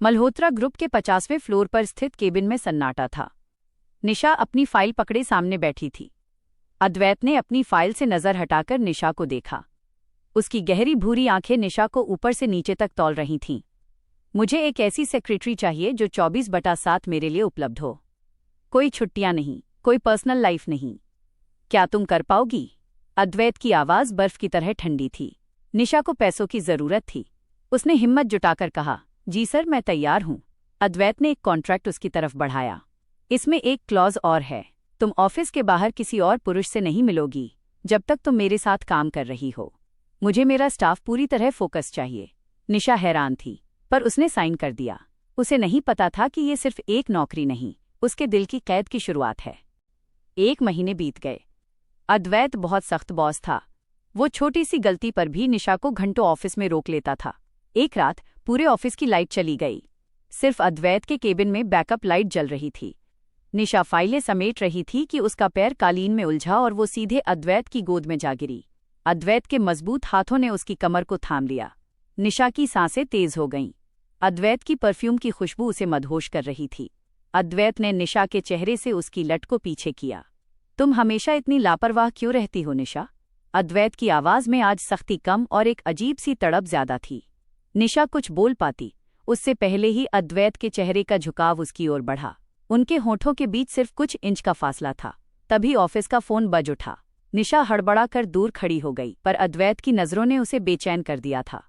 Malhotra group के 50वें floor पर स्थित केबिन में सन्नाटा था। निशा अपनी फाइल पकड़े सामने बैठी थी। अद्वैत ने अपनी फाइल से नजर हटाकर निशा को देखा। उसकी गहरी भूरी आंखें निशा को ऊपर से नीचे तक तौल रही थीं। मुझे एक ऐसी सेक्रेटरी चाहिए जो 24/7 मेरे लिए उपलब्ध हो। कोई छुट्टियां नहीं, कोई पर्सनल लाइफ नहीं। क्या तुम कर पाओगी? अद्वैत की आवाज बर्फ की तरह ठंडी थी। निशा को पैसों की जरूरत थी। उसने हिम्मत जुटाकर कहा, जी सर, मैं तैयार हूं। अद्वैत ने एक कॉन्ट्रैक्ट उसकी तरफ बढ़ाया। इसमें एक क्लॉज और है, तुम ऑफिस के बाहर किसी और पुरुष से नहीं मिलोगी जब तक तुम मेरे साथ काम कर रही हो। मुझे मेरा स्टाफ पूरी तरह फोकस चाहिए। निशा हैरान थी, पर उसने साइन कर दिया। उसे नहीं पता था कि ये सिर्फ एक नौकरी नहीं, उसके दिल की कैद की शुरुआत है। 1 महीने बीत गए। अद्वैत बहुत सख्त बॉस था। वो छोटी सी गलती पर भी निशा को घंटों ऑफिस में रोक लेता था। एक रात पूरे ऑफिस की लाइट चली गई। सिर्फ अद्वैत के केबिन में बैकअप लाइट जल रही थी। निशा फाइलें समेट रही थी कि उसका पैर कालीन में उलझा और वो सीधे अद्वैत की गोद में जा गिरी। अद्वैत के मजबूत हाथों ने उसकी कमर को थाम लिया। निशा की सांसें तेज हो गईं। अद्वैत की परफ्यूम की खुशबू उसे मदहोश कर रही थी। अद्वैत ने निशा के चेहरे से उसकी लट को पीछे किया। तुम हमेशा इतनी लापरवाह क्यों रहती हो निशा? अद्वैत की आवाज में आज सख्ती कम और एक अजीब सी तड़प ज्यादा थी। निशा कुछ बोल पाती, उससे पहले ही अद्वैत के चेहरे का झुकाव उसकी ओर बढ़ा। उनके होठों के बीच सिर्फ कुछ इंच का फासला था। तभी ऑफिस का फोन बज उठा। निशा हड़बड़ा कर दूर खड़ी हो गई, पर अद्वैत की नजरों ने उसे बेचैन कर दिया था।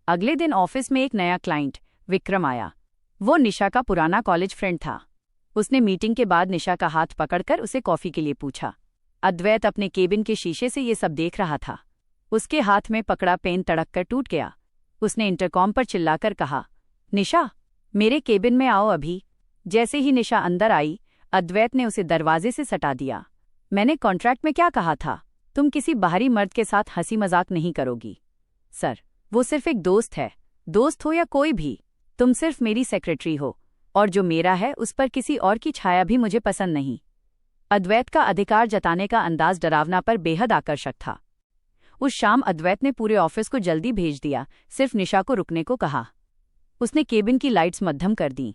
अगले दिन ऑफिस में एक नया क्लाइंट, विक्रम, आया। वो निशा का पुराना कॉलेज फ्रेंड था। उसने मीटिंग के बाद निशा का हाथ पकड़कर उसे कॉफी के लिए पूछा। अद्वैत अपने केबिन के शीशे से ये सब देख रहा था। उसके हाथ में पकड़ा पेन तड़ककर टूट गया। उसने इंटरकॉम पर चिल्लाकर कहा, निशा, मेरे केबिन में आओ अभी। जैसे ही निशा अंदर आई, अद्वैत ने उसे दरवाजे से सटा दिया। मैंने कॉन्ट्रैक्ट में क्या कहा था? तुम किसी बाहरी मर्द के साथ हंसी मजाक नहीं करोगी। सर, वो सिर्फ एक दोस्त है। दोस्त हो या कोई भी, तुम सिर्फ मेरी सेक्रेटरी हो, और जो मेरा है उस पर किसी और की छाया भी मुझे पसंद नहीं। अद्वैत का अधिकार जताने का अंदाज डरावना पर बेहद आकर्षक था। उस शाम अद्वैत ने पूरे ऑफिस को जल्दी भेज दिया, सिर्फ निशा को रुकने को कहा। उसने केबिन की लाइट्स मध्यम कर दी।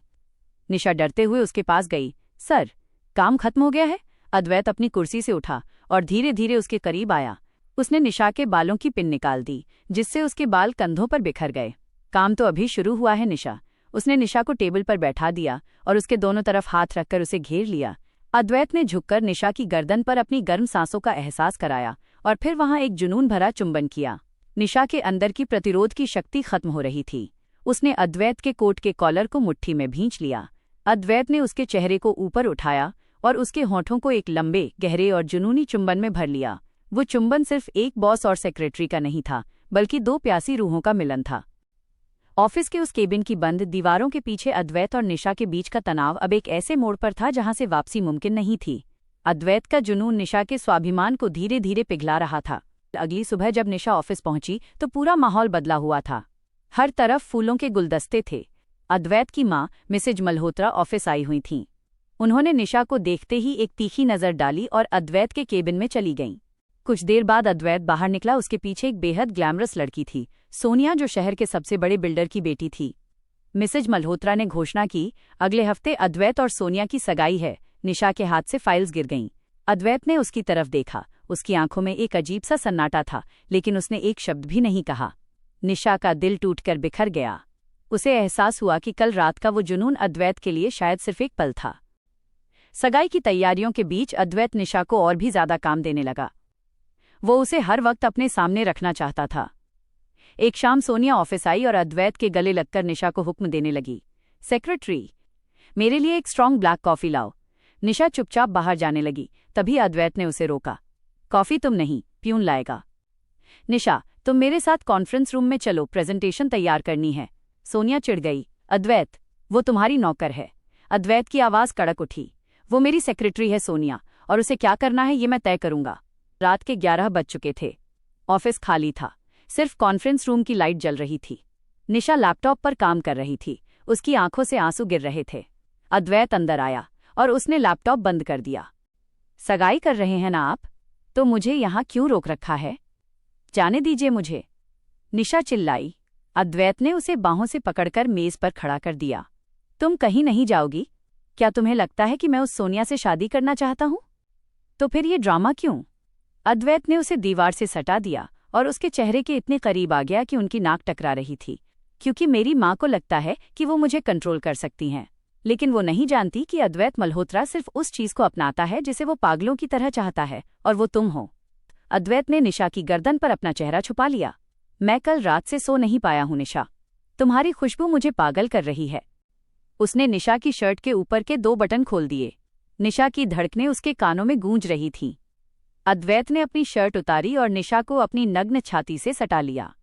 निशा डरते हुए उसके पास गई। सर, काम खत्म हो गया है? अद्वैत अपनी कुर्सी से उठा और धीरे धीरे उसके करीब आया। उसने निशा के बालों की पिन निकाल दी, जिससे उसके बाल कंधों पर बिखर गए। काम तो अभी शुरू हुआ है निशा। उसने निशा को टेबल पर बैठा दिया और उसके दोनों तरफ हाथ रखकर उसे घेर लिया। अद्वैत ने झुककर निशा की गर्दन पर अपनी गर्म सांसों का एहसास कराया और फिर वहां एक जुनून भरा चुंबन किया। निशा के अंदर की प्रतिरोध की शक्ति खत्म हो रही थी। उसने अद्वैत के कोट के कॉलर को मुट्ठी में भींच लिया। अद्वैत ने उसके चेहरे को ऊपर उठाया और उसके होठों को एक लंबे, गहरे और जुनूनी चुंबन में भर लिया। वो चुंबन सिर्फ एक बॉस और सेक्रेटरी का नहीं था, बल्कि 2 प्यासी रूहों का मिलन था। ऑफिस के उस केबिन की बंद दीवारों के पीछे अद्वैत और निशा के बीच का तनाव अब एक ऐसे मोड़ पर था जहां से वापसी मुमकिन नहीं थी। अद्वैत का जुनून निशा के स्वाभिमान को धीरे धीरे पिघला रहा था। अगली सुबह जब निशा ऑफिस पहुंची तो पूरा माहौल बदला हुआ था। हर तरफ फूलों के गुलदस्ते थे। अद्वैत की माँ मिसेज मल्होत्रा ऑफिस आई हुई थीं। उन्होंने निशा को देखते ही एक तीखी नजर डाली और अद्वैत के केबिन में चली गईं। कुछ देर बाद अद्वैत बाहर निकला। उसके पीछे एक बेहद ग्लैमरस लड़की थी, सोनिया, जो शहर के सबसे बड़े बिल्डर की बेटी थी। मिसेज मल्होत्रा ने घोषणा की, अगले हफ्ते अद्वैत और सोनिया की सगाई है। निशा के हाथ से फाइल्स गिर गईं। अद्वैत ने उसकी तरफ देखा। उसकी आंखों में एक अजीब सा सन्नाटा था, लेकिन उसने एक शब्द भी नहीं कहा। निशा का दिल टूटकर बिखर गया। उसे एहसास हुआ कि कल रात का वो जुनून अद्वैत के लिए शायद सिर्फ एक पल था। सगाई की तैयारियों के बीच अद्वैत निशा को और भी ज्यादा काम देने लगा। वो उसे हर वक्त अपने सामने रखना चाहता था। एक शाम सोनिया ऑफिस आई और अद्वैत के गले लगकर निशा को हुक्म देने लगी, सेक्रेटरी, मेरे लिए एक स्ट्रॉन्ग ब्लैक कॉफी लाओ। निशा चुपचाप बाहर जाने लगी। तभी अद्वैत ने उसे रोका। कॉफी तुम नहीं, प्यून लाएगा। निशा, तुम मेरे साथ कॉन्फ्रेंस रूम में चलो, प्रेजेंटेशन तैयार करनी है। सोनिया चिढ़ गई। अद्वैत, वो तुम्हारी नौकर है। अद्वैत की आवाज कड़क उठी। वो मेरी सेक्रेटरी है सोनिया, और उसे क्या करना है ये मैं तय करूंगा। रात के 11 बज चुके थे। ऑफिस खाली था। सिर्फ कॉन्फ्रेंस रूम की लाइट जल रही थी। निशा लैपटॉप पर काम कर रही थी। उसकी आंखों से आंसू गिर रहे थे। अद्वैत अंदर आया और उसने लैपटॉप बंद कर दिया। सगाई कर रहे हैं ना आप? तो मुझे यहां क्यों रोक रखा है? जाने दीजिए मुझे। निशा चिल्लाई। अद्वैत ने उसे बाहों से पकड़कर मेज पर खड़ा कर दिया। तुम कहीं नहीं जाओगी? क्या तुम्हें लगता है कि मैं उस सोनिया से शादी करना चाहता हूं? तो फिर ये ड्रामा क्यों? अद्वैत ने उसे दीवार से सटा दिया और उसके चेहरे के इतने करीब आ गया कि उनकी नाक टकरा रही थी। क्योंकि मेरी माँ को लगता है कि वो मुझे कंट्रोल कर सकती हैं, लेकिन वो नहीं जानती कि अद्वैत मल्होत्रा सिर्फ उस चीज को अपनाता है जिसे वो पागलों की तरह चाहता है, और वो तुम हो। अद्वैत ने निशा की गर्दन पर अपना चेहरा छुपा लिया। मैं कल रात से सो नहीं पाया हूं निशा, तुम्हारी खुशबू मुझे पागल कर रही है। उसने निशा की शर्ट के ऊपर के 2 बटन खोल दिए। निशा की धड़कनें उसके कानों में गूंज रही थीं। अद्वैत ने अपनी शर्ट उतारी और निशा को अपनी नग्न छाती से सटा लिया।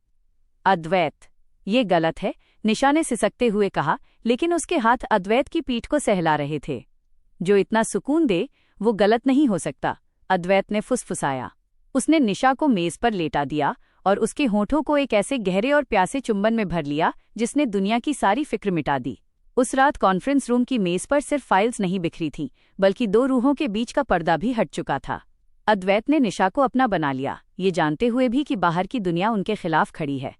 अद्वैत, ये गलत है, निशा ने सिसकते हुए कहा, लेकिन उसके हाथ अद्वैत की पीठ को सहला रहे थे। जो इतना सुकून दे वो गलत नहीं हो सकता, अद्वैत ने फुसफुसाया। उसने निशा को मेज पर लेटा दिया और उसके होठों को एक ऐसे गहरे और प्यासे चुंबन में भर लिया जिसने दुनिया की सारी फिक्र मिटा दी। उस रात कॉन्फ्रेंस रूम की मेज पर सिर्फ फाइल्स नहीं बिखरी थीं, बल्कि 2 रूहों के बीच का पर्दा भी हट चुका था। अद्वैत ने निशा को अपना बना लिया, ये जानते हुए भी कि बाहर की दुनिया उनके खिलाफ खड़ी है।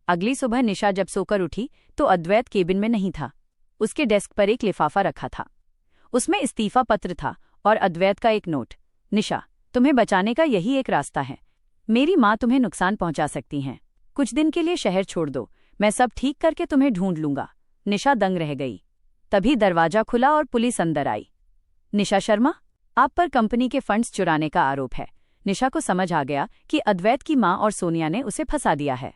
अगली सुबह निशा जब सोकर उठी तो अद्वैत केबिन में नहीं था। उसके डेस्क पर एक लिफाफा रखा था। उसमें इस्तीफा पत्र था और अद्वैत का एक नोट। निशा, तुम्हें बचाने का यही एक रास्ता है। मेरी माँ तुम्हें नुकसान पहुंचा सकती हैं। कुछ दिन के लिए शहर छोड़ दो, मैं सब ठीक करके तुम्हें ढूंढ लूंगा। निशा दंग रह गई। तभी दरवाजा खुला और पुलिस अंदर आई। निशा शर्मा, आप पर कंपनी के फंड्स चुराने का आरोप है। निशा को समझ आ गया कि अद्वैत की माँ और सोनिया ने उसे फंसा दिया है।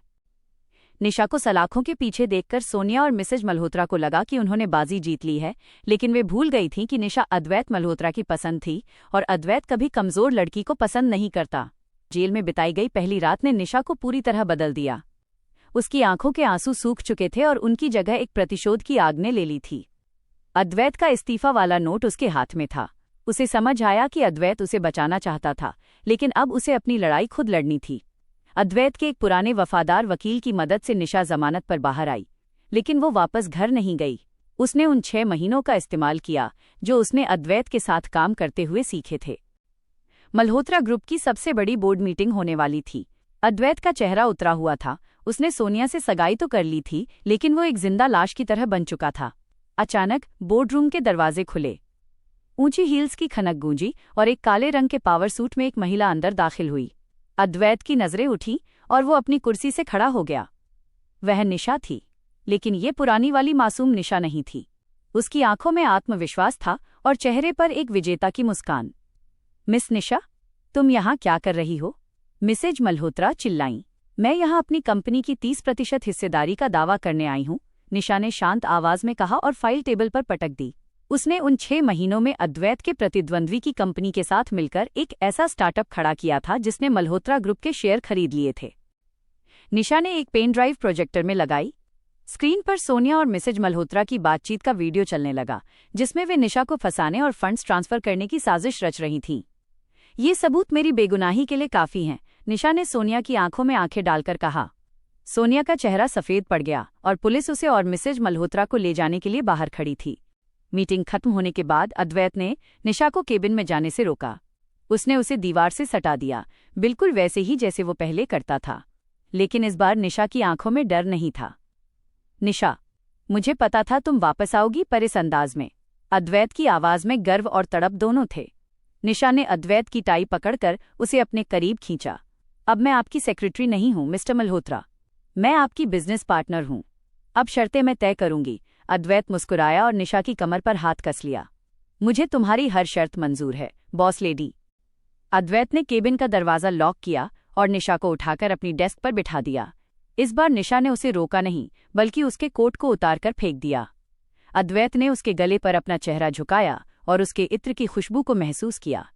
निशा को सलाखों के पीछे देखकर सोनिया और मिसेज मल्होत्रा को लगा कि उन्होंने बाजी जीत ली है, लेकिन वे भूल गई थीं कि निशा अद्वैत मल्होत्रा की पसंद थी और अद्वैत कभी कमजोर लड़की को पसंद नहीं करता। जेल में बिताई गई पहली रात ने निशा को पूरी तरह बदल दिया। उसकी आंखों के आंसू सूख चुके थे और उनकी जगह एक प्रतिशोध की आग ने ले ली थी। अद्वैत का इस्तीफा वाला नोट उसके हाथ में था। उसे समझ आया कि अद्वैत उसे बचाना चाहता था, लेकिन अब उसे अपनी लड़ाई खुद लड़नी थी। अद्वैत के एक पुराने वफादार वकील की मदद से निशा जमानत पर बाहर आई, लेकिन वो वापस घर नहीं गई। उसने उन 6 महीनों का इस्तेमाल किया जो उसने अद्वैत के साथ काम करते हुए सीखे थे। मल्होत्रा ग्रुप की सबसे बड़ी बोर्ड मीटिंग होने वाली थी। अद्वैत का चेहरा उतरा हुआ था। उसने सोनिया से सगाई तो कर ली थी, लेकिन वो एक जिंदा लाश की तरह बन चुका था। अचानक बोर्डरूम के दरवाजे खुले। ऊंची हील्स की खनक गूंजी और एक काले रंग के पावर सूट में एक महिला अंदर दाखिल हुई। अद्वैत की नजरें उठी और वो अपनी कुर्सी से खड़ा हो गया। वह निशा थी, लेकिन ये पुरानी वाली मासूम निशा नहीं थी। उसकी आंखों में आत्मविश्वास था और चेहरे पर एक विजेता की मुस्कान। मिस निशा, तुम यहाँ क्या कर रही हो? मिसेज मल्होत्रा चिल्लाईं। मैं यहाँ अपनी कंपनी की 30% हिस्सेदारी का दावा करने आई हूँ, निशा ने शांत आवाज में कहा और फाइल टेबल पर पटक दी। उसने उन 6 महीनों में अद्वैत के प्रतिद्वंद्वी की कंपनी के साथ मिलकर एक ऐसा स्टार्टअप खड़ा किया था जिसने मल्होत्रा ग्रुप के शेयर खरीद लिए थे। निशा ने एक पेन ड्राइव प्रोजेक्टर में लगाई। स्क्रीन पर सोनिया और मिसेज मल्होत्रा की बातचीत का वीडियो चलने लगा, जिसमें वे निशा को फंसाने और फंड्स ट्रांसफर करने की साजिश रच रही थीं। ये सबूत मेरी बेगुनाही के लिए काफी हैं, निशा ने सोनिया की आंखों में आंखें डालकर कहा। सोनिया का चेहरा सफेद पड़ गया और पुलिस उसे और मिसेज मल्होत्रा को ले जाने के लिए बाहर खड़ी थी। मीटिंग खत्म होने के बाद अद्वैत ने निशा को केबिन में जाने से रोका। उसने उसे दीवार से सटा दिया, बिल्कुल वैसे ही जैसे वो पहले करता था। लेकिन इस बार निशा की आंखों में डर नहीं था। निशा, मुझे पता था तुम वापस आओगी, पर इस अंदाज में। अद्वैत की आवाज में गर्व और तड़प दोनों थे। निशा ने अद्वैत की टाई पकड़कर उसे अपने करीब खींचा। अब मैं आपकी सेक्रेटरी नहीं हूं मिस्टर मल्होत्रा, मैं आपकी बिजनेस पार्टनर हूं। अब शर्तें मैं तय करूंगी। अद्वैत मुस्कुराया और निशा की कमर पर हाथ कस लिया। मुझे तुम्हारी हर शर्त मंजूर है, बॉस लेडी। अद्वैत ने केबिन का दरवाजा लॉक किया और निशा को उठाकर अपनी डेस्क पर बिठा दिया। इस बार निशा ने उसे रोका नहीं, बल्कि उसके कोट को उतारकर फेंक दिया। अद्वैत ने उसके गले पर अपना चेहरा झुकाया और उसके इत्र की खुशबू को महसूस किया।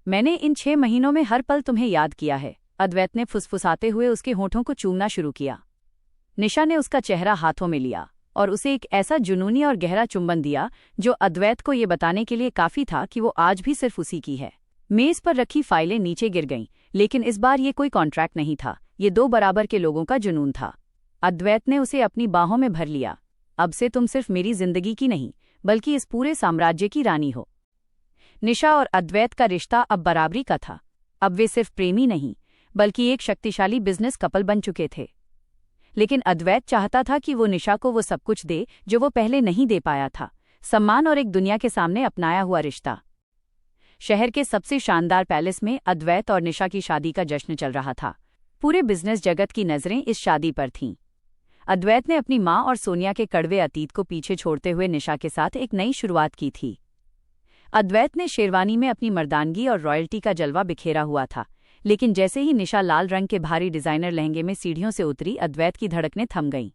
मैंने इन 6 महीनों में हर पल तुम्हें याद किया है, अद्वैत ने फुसफुसाते हुए उसके होठों को चूमना शुरू किया। निशा ने उसका चेहरा हाथों में लिया और उसे एक ऐसा जुनूनी और गहरा चुंबन दिया जो अद्वैत को ये बताने के लिए काफी था कि वो आज भी सिर्फ उसी की है। मेज पर रखी फाइलें नीचे गिर गईं, लेकिन इस बार ये कोई कॉन्ट्रैक्ट नहीं था, ये 2 बराबर के लोगों का जुनून था। अद्वैत ने उसे अपनी बाहों में भर लिया। अब से तुम सिर्फ मेरी जिंदगी की नहीं, बल्कि इस पूरे साम्राज्य की रानी हो। निशा और अद्वैत का रिश्ता अब बराबरी का था। अब वे सिर्फ प्रेमी नहीं, बल्कि एक शक्तिशाली बिजनेस कपल बन चुके थे। लेकिन अद्वैत चाहता था कि वो निशा को वो सब कुछ दे जो वो पहले नहीं दे पाया था, सम्मान और एक दुनिया के सामने अपनाया हुआ रिश्ता। शहर के सबसे शानदार पैलेस में अद्वैत और निशा की शादी का जश्न चल रहा था। पूरे बिजनेस जगत की नज़रें इस शादी पर थीं। अद्वैत ने अपनी माँ और सोनिया के कड़वे अतीत को पीछे छोड़ते हुए निशा के साथ एक नई शुरुआत की थी। अद्वैत ने शेरवानी में अपनी मर्दानगी और रॉयल्टी का जलवा बिखेरा हुआ था, लेकिन जैसे ही निशा लाल रंग के भारी डिजाइनर लहंगे में सीढ़ियों से उतरी, अद्वैत की धड़कनें थम गईं।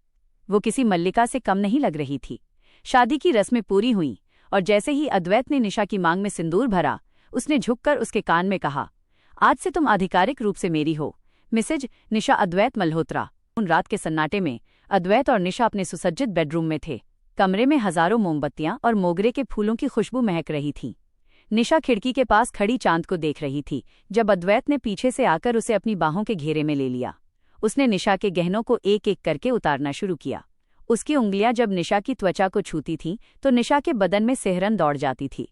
वो किसी मल्लिका से कम नहीं लग रही थी। शादी की रस्में पूरी हुईं और जैसे ही अद्वैत ने निशा की मांग में सिंदूर भरा, उसने झुककर उसके कान में कहा, आज से तुम आधिकारिक रूप से मेरी हो, मिसेज निशा अद्वैत मल्होत्रा। उन रात के सन्नाटे में अद्वैत और निशा अपने सुसज्जित बेडरूम में थे। कमरे में हजारों मोमबत्तियां और मोगरे के फूलों की खुशबू महक रही थी। निशा खिड़की के पास खड़ी चांद को देख रही थी जब अद्वैत ने पीछे से आकर उसे अपनी बाहों के घेरे में ले लिया। उसने निशा के गहनों को एक एक करके उतारना शुरू किया। उसकी उंगलियां जब निशा की त्वचा को छूती थीं तो निशा के बदन में सिहरन दौड़ जाती थी।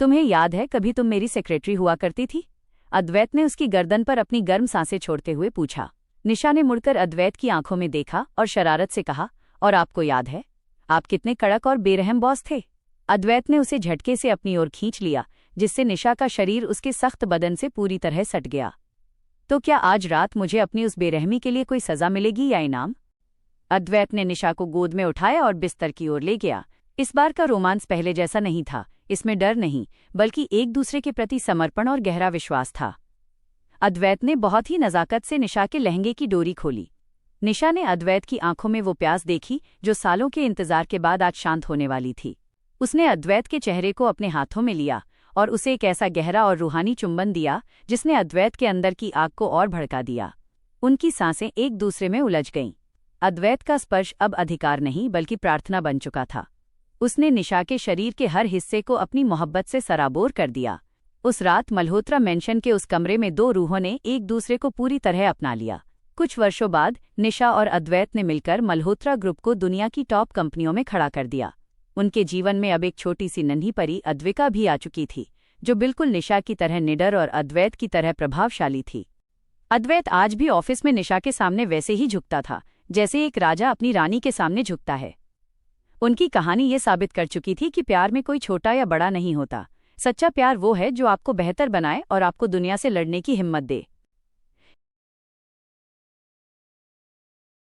तुम्हें याद है, कभी तुम मेरी सेक्रेटरी हुआ करती थी? अद्वैत ने उसकी गर्दन पर अपनी गर्म सांसें छोड़ते हुए पूछा। निशा ने मुड़कर अद्वैत की आंखों में देखा और शरारत से कहा, और आपको याद है, आप कितने कड़क और बेरहम बॉस थे। अद्वैत ने उसे झटके से अपनी ओर खींच लिया, जिससे निशा का शरीर उसके सख्त बदन से पूरी तरह सट गया। तो क्या आज रात मुझे अपनी उस बेरहमी के लिए कोई सजा मिलेगी या इनाम? अद्वैत ने निशा को गोद में उठाया और बिस्तर की ओर ले गया। इस बार का रोमांस पहले जैसा नहीं था। इसमें डर नहीं, बल्कि एक दूसरे के प्रति समर्पण और गहरा विश्वास था। अद्वैत ने बहुत ही नज़ाकत से निशा के लहंगे की डोरी खोली। निशा ने अद्वैत की आंखों में वो प्यास देखी जो सालों के इंतजार के बाद आज शांत होने वाली थी। उसने अद्वैत के चेहरे को अपने हाथों में लिया और उसे एक ऐसा गहरा और रूहानी चुंबन दिया जिसने अद्वैत के अंदर की आग को और भड़का दिया। उनकी सांसें एक दूसरे में उलझ गईं। अद्वैत का स्पर्श अब अधिकार नहीं बल्कि प्रार्थना बन चुका था। उसने निशा के शरीर के हर हिस्से को अपनी मोहब्बत से सराबोर कर दिया। उस रात मल्होत्रा मेंशन के उस कमरे में दो रूहों ने एक दूसरे को पूरी तरह अपना लिया। कुछ वर्षों बाद निशा और अद्वैत ने मिलकर मल्होत्रा ग्रुप को दुनिया की टॉप कंपनियों में खड़ा कर दिया। उनके जीवन में अब एक छोटी सी नन्ही परी अद्विका भी आ चुकी थी, जो बिल्कुल निशा की तरह निडर और अद्वैत की तरह प्रभावशाली थी। अद्वैत आज भी ऑफिस में निशा के सामने वैसे ही झुकता था जैसे एक राजा अपनी रानी के सामने झुकता है। उनकी कहानी ये साबित कर चुकी थी कि प्यार में कोई छोटा या बड़ा नहीं होता। सच्चा प्यार वो है जो आपको बेहतर बनाए और आपको दुनिया से लड़ने की हिम्मत दे।